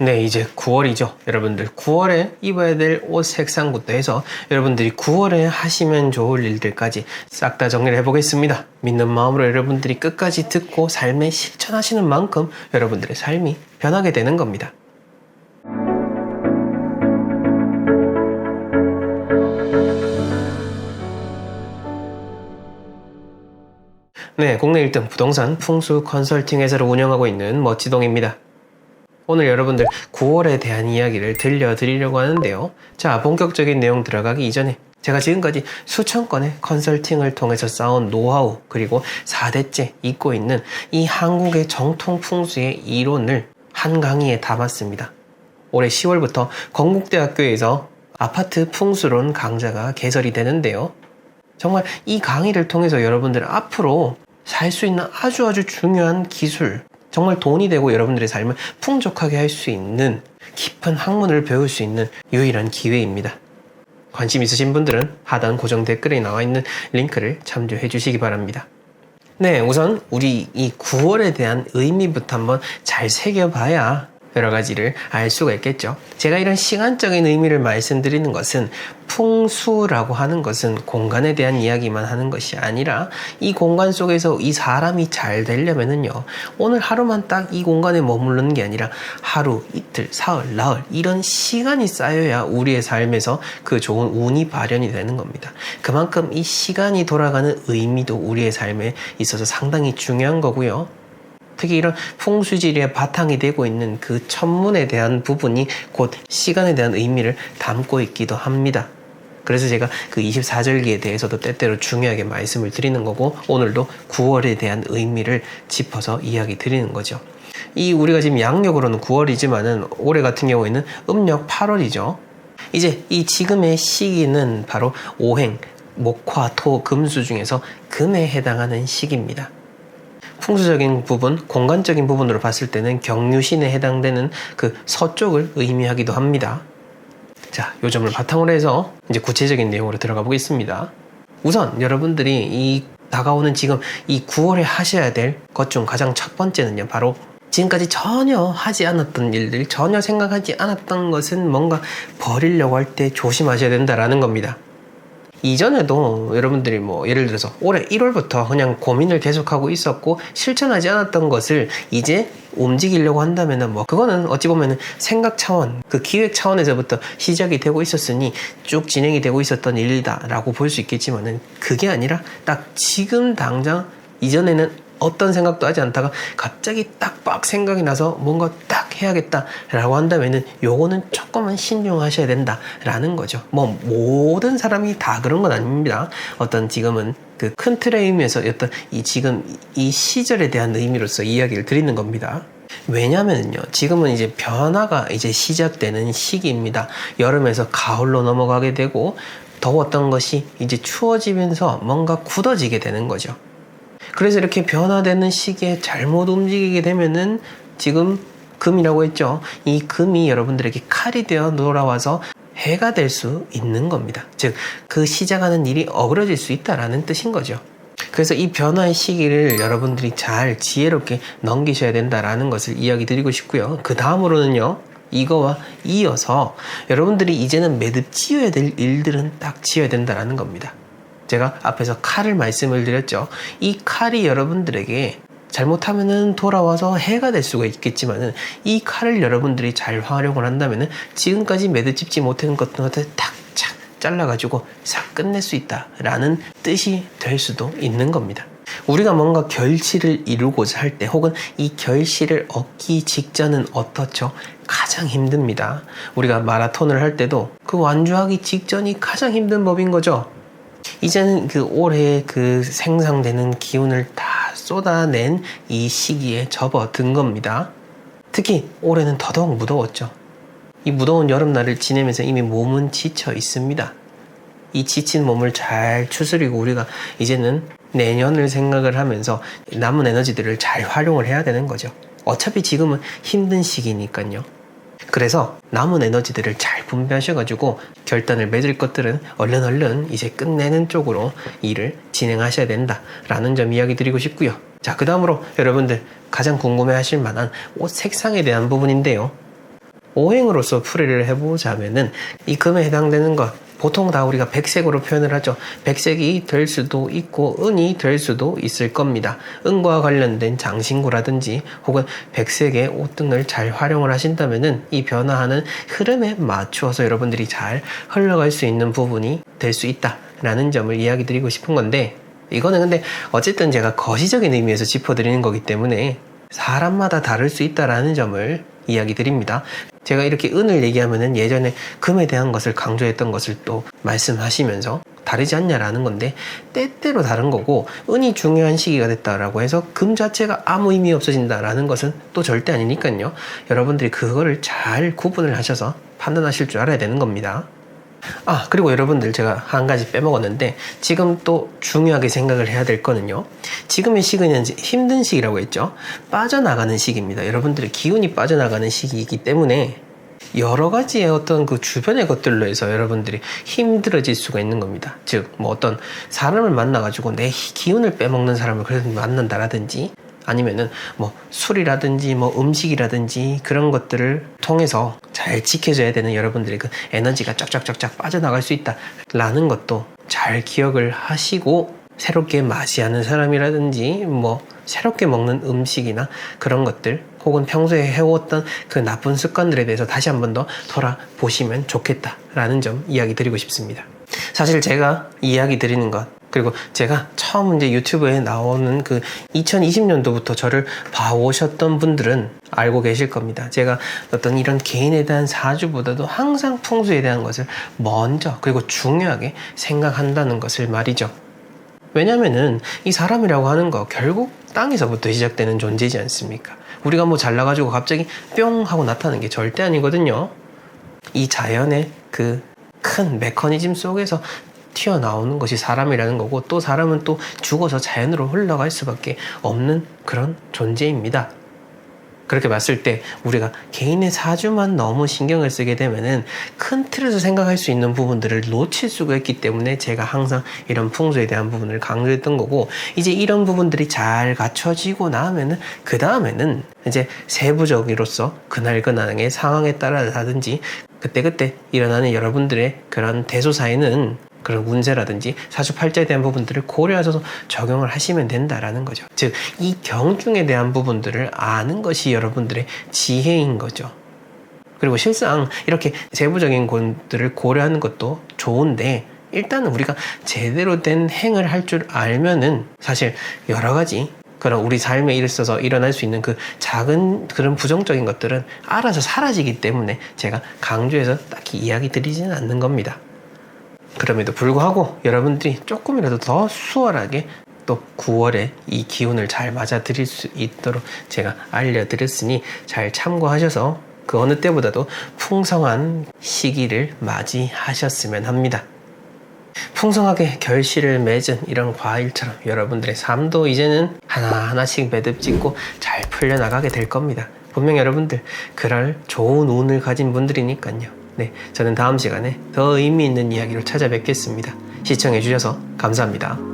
네, 이제 9월이죠. 여러분들 9월에 입어야 될 옷 색상부터 해서 여러분들이 9월에 하시면 좋을 일들까지 싹 다 정리를 해보겠습니다. 믿는 마음으로 여러분들이 끝까지 듣고 삶에 실천하시는 만큼 여러분들의 삶이 변하게 되는 겁니다. 네, 국내 1등 부동산 풍수 컨설팅 회사를 운영하고 있는 멋지동입니다. 오늘 여러분들 9월에 대한 이야기를 들려드리려고 하는데요. 자, 본격적인 내용 들어가기 이전에 제가 지금까지 수천 건의 컨설팅을 통해서 쌓은 노하우 그리고 4대째 잊고 있는 이 한국의 정통 풍수의 이론을 한 강의에 담았습니다. 올해 10월부터 건국대학교에서 아파트 풍수론 강좌가 개설이 되는데요. 정말 이 강의를 통해서 여러분들 앞으로 살 수 있는 아주 중요한 기술, 정말 돈이 되고 여러분들의 삶을 풍족하게 할 수 있는 깊은 학문을 배울 수 있는 유일한 기회입니다. 관심 있으신 분들은 하단 고정 댓글에 나와 있는 링크를 참조해 주시기 바랍니다. 네, 우선 우리 이 9월에 대한 의미부터 한번 잘 새겨봐야 여러 가지를 알 수가 있겠죠. 제가 이런 시간적인 의미를 말씀드리는 것은 풍수라고 하는 것은 공간에 대한 이야기만 하는 것이 아니라 이 공간 속에서 이 사람이 잘 되려면은요, 오늘 하루만 딱 이 공간에 머무르는 게 아니라 하루, 이틀, 사흘, 나흘 이런 시간이 쌓여야 우리의 삶에서 그 좋은 운이 발현이 되는 겁니다. 그만큼 이 시간이 돌아가는 의미도 우리의 삶에 있어서 상당히 중요한 거고요. 특히 이런 풍수지리의 바탕이 되고 있는 그 천문에 대한 부분이 곧 시간에 대한 의미를 담고 있기도 합니다. 그래서 제가 그 24절기에 대해서도 때때로 중요하게 말씀을 드리는 거고, 오늘도 9월에 대한 의미를 짚어서 이야기 드리는 거죠. 이 우리가 지금 양력으로는 9월이지만은 올해 같은 경우에는 음력 8월이죠. 이제 이 지금의 시기는 바로 오행, 목화, 토, 금수 중에서 금에 해당하는 시기입니다. 풍수적인 부분, 공간적인 부분으로 봤을 때는 경유신에 해당되는 그 서쪽을 의미하기도 합니다. 자, 요 점을 바탕으로 해서 이제 구체적인 내용으로 들어가 보겠습니다. 우선 여러분들이 이 다가오는 지금 이 9월에 하셔야 될 것 중 가장 첫 번째는요, 바로 지금까지 전혀 하지 않았던 일들, 전혀 생각하지 않았던 것은 뭔가 버리려고 할 때 조심하셔야 된다라는 겁니다. 이전에도 여러분들이 뭐 예를 들어서 올해 1월부터 그냥 고민을 계속하고 있었고 실천하지 않았던 것을 이제 움직이려고 한다면은 뭐 그거는 어찌 보면은 생각 차원, 그 기획 차원에서부터 시작이 되고 있었으니 쭉 진행이 되고 있었던 일이다라고 볼 수 있겠지만은, 그게 아니라 딱 지금 당장 이전에는 어떤 생각도 하지 않다가 갑자기 딱 생각이 나서 뭔가 딱 해야겠다라고 한다면은 요거는 조금은 신중하셔야 된다라는 거죠. 뭐 모든 사람이 다 그런 건 아닙니다. 어떤 지금은 그 큰 틀의 의미에서 어떤 이 지금 이 시절에 대한 의미로서 이야기를 드리는 겁니다. 왜냐면은요, 지금은 이제 변화가 이제 시작되는 시기입니다. 여름에서 가을로 넘어가게 되고 더웠던 것이 이제 추워지면서 뭔가 굳어지게 되는 거죠. 그래서 이렇게 변화되는 시기에 잘못 움직이게 되면은 지금 금이라고 했죠. 이 금이 여러분들에게 칼이 되어 돌아와서 해가 될 수 있는 겁니다. 즉, 그 시작하는 일이 어그러질 수 있다라는 뜻인 거죠. 그래서 이 변화의 시기를 여러분들이 잘 지혜롭게 넘기셔야 된다라는 것을 이야기 드리고 싶고요. 그 다음으로는요, 이거와 이어서 여러분들이 이제는 매듭 지어야 될 일들은 딱 지어야 된다라는 겁니다. 제가 앞에서 칼을 말씀을 드렸죠. 이 칼이 여러분들에게 잘못하면은 돌아와서 해가 될 수가 있겠지만은, 이 칼을 여러분들이 잘 활용을 한다면은 지금까지 매듭 짚지 못한 것들을 탁착 잘라가지고 싹 끝낼 수 있다라는 뜻이 될 수도 있는 겁니다. 우리가 뭔가 결실을 이루고자 할 때, 혹은 이 결실을 얻기 직전은 어떻죠? 가장 힘듭니다. 우리가 마라톤을 할 때도 그 완주하기 직전이 가장 힘든 법인 거죠. 이제는 그 올해 그 생성되는 기운을 다 쏟아낸 이 시기에 접어든 겁니다. 특히 올해는 더더욱 무더웠죠. 이 무더운 여름날을 지내면서 이미 몸은 지쳐 있습니다. 이 지친 몸을 잘 추스리고 우리가 이제는 내년을 생각을 하면서 남은 에너지들을 잘 활용을 해야 되는 거죠. 어차피 지금은 힘든 시기니까요. 그래서 남은 에너지들을 잘 분배하셔가지고 결단을 맺을 것들은 얼른 이제 끝내는 쪽으로 일을 진행하셔야 된다라는 점 이야기 드리고 싶고요. 자, 그 다음으로 여러분들 가장 궁금해 하실 만한 옷 색상에 대한 부분인데요. 오행으로서 풀이를 해보자면은 이 금에 해당되는 것 보통 다 우리가 백색으로 표현을 하죠. 백색이 될 수도 있고 은이 될 수도 있을 겁니다. 은과 관련된 장신구라든지 혹은 백색의 옷 등을 잘 활용을 하신다면은 이 변화하는 흐름에 맞추어서 여러분들이 잘 흘러갈 수 있는 부분이 될 수 있다라는 점을 이야기 드리고 싶은 건데, 이거는 근데 어쨌든 제가 거시적인 의미에서 짚어드리는 거기 때문에 사람마다 다를 수 있다라는 점을 이야기 드립니다. 제가 이렇게 은을 얘기하면은 예전에 금에 대한 것을 강조했던 것을 또 말씀하시면서 다르지 않냐라는 건데, 때때로 다른 거고, 은이 중요한 시기가 됐다라고 해서 금 자체가 아무 의미 없어진다라는 것은 또 절대 아니니까요. 여러분들이 그거를 잘 구분을 하셔서 판단하실 줄 알아야 되는 겁니다. 그리고 여러분들, 제가 한 가지 빼먹었는데 지금 또 중요하게 생각을 해야 될 거는요, 지금의 시기는 힘든 시기라고 했죠. 빠져나가는 시기입니다. 여러분들의 기운이 빠져나가는 시기이기 때문에 여러 가지의 어떤 그 주변의 것들로 해서 여러분들이 힘들어질 수가 있는 겁니다. 즉, 뭐 어떤 사람을 만나가지고 내 기운을 빼먹는 사람을 그래도 만난다라든지, 아니면은 뭐 술이라든지 뭐 음식이라든지 그런 것들을 통해서 잘 지켜줘야 되는 여러분들의 그 에너지가 쫙쫙쫙쫙 빠져나갈 수 있다라는 것도 잘 기억을 하시고, 새롭게 맞이하는 사람이라든지 뭐 새롭게 먹는 음식이나 그런 것들, 혹은 평소에 해왔던 그 나쁜 습관들에 대해서 다시 한 번 더 돌아보시면 좋겠다라는 점 이야기 드리고 싶습니다. 사실 제가 이야기 드리는 것, 그리고 제가 처음 이제 유튜브에 나오는 그 2020년도부터 저를 봐오셨던 분들은 알고 계실 겁니다. 제가 어떤 이런 개인에 대한 사주보다도 항상 풍수에 대한 것을 먼저 그리고 중요하게 생각한다는 것을 말이죠. 왜냐면은 이 사람이라고 하는 거 결국 땅에서부터 시작되는 존재이지 않습니까? 우리가 뭐 잘나가지고 갑자기 뿅 하고 나타나는 게 절대 아니거든요. 이 자연의 그 큰 메커니즘 속에서 튀어나오는 것이 사람이라는 거고, 또 사람은 또 죽어서 자연으로 흘러갈 수밖에 없는 그런 존재입니다. 그렇게 봤을 때 우리가 개인의 사주만 너무 신경을 쓰게 되면은 큰 틀에서 생각할 수 있는 부분들을 놓칠 수가 있기 때문에 제가 항상 이런 풍수에 대한 부분을 강조했던 거고, 이제 이런 부분들이 잘 갖춰지고 나면은 그 다음에는 이제 세부적으로서 그날그날의 상황에 따라서든지 그때그때 일어나는 여러분들의 그런 대소사에는 그런 운세라든지 사주팔자에 대한 부분들을 고려해서 적용을 하시면 된다라는 거죠. 즉, 이 경중에 대한 부분들을 아는 것이 여러분들의 지혜인 거죠. 그리고 실상 이렇게 세부적인 것들을 고려하는 것도 좋은데, 일단은 우리가 제대로 된 행을 할 줄 알면은 사실 여러 가지 그런 우리 삶에 있어서 일어날 수 있는 그 작은 그런 부정적인 것들은 알아서 사라지기 때문에 제가 강조해서 딱히 이야기 드리지는 않는 겁니다. 그럼에도 불구하고 여러분들이 조금이라도 더 수월하게 또 9월에 이 기운을 잘 맞아 드릴 수 있도록 제가 알려드렸으니 잘 참고하셔서 그 어느 때보다도 풍성한 시기를 맞이하셨으면 합니다. 풍성하게 결실을 맺은 이런 과일처럼 여러분들의 삶도 이제는 하나하나씩 매듭 짓고 잘 풀려나가게 될 겁니다. 분명 여러분들 그럴 좋은 운을 가진 분들이니까요. 네, 저는 다음 시간에 더 의미 있는 이야기로 찾아뵙겠습니다. 시청해주셔서 감사합니다.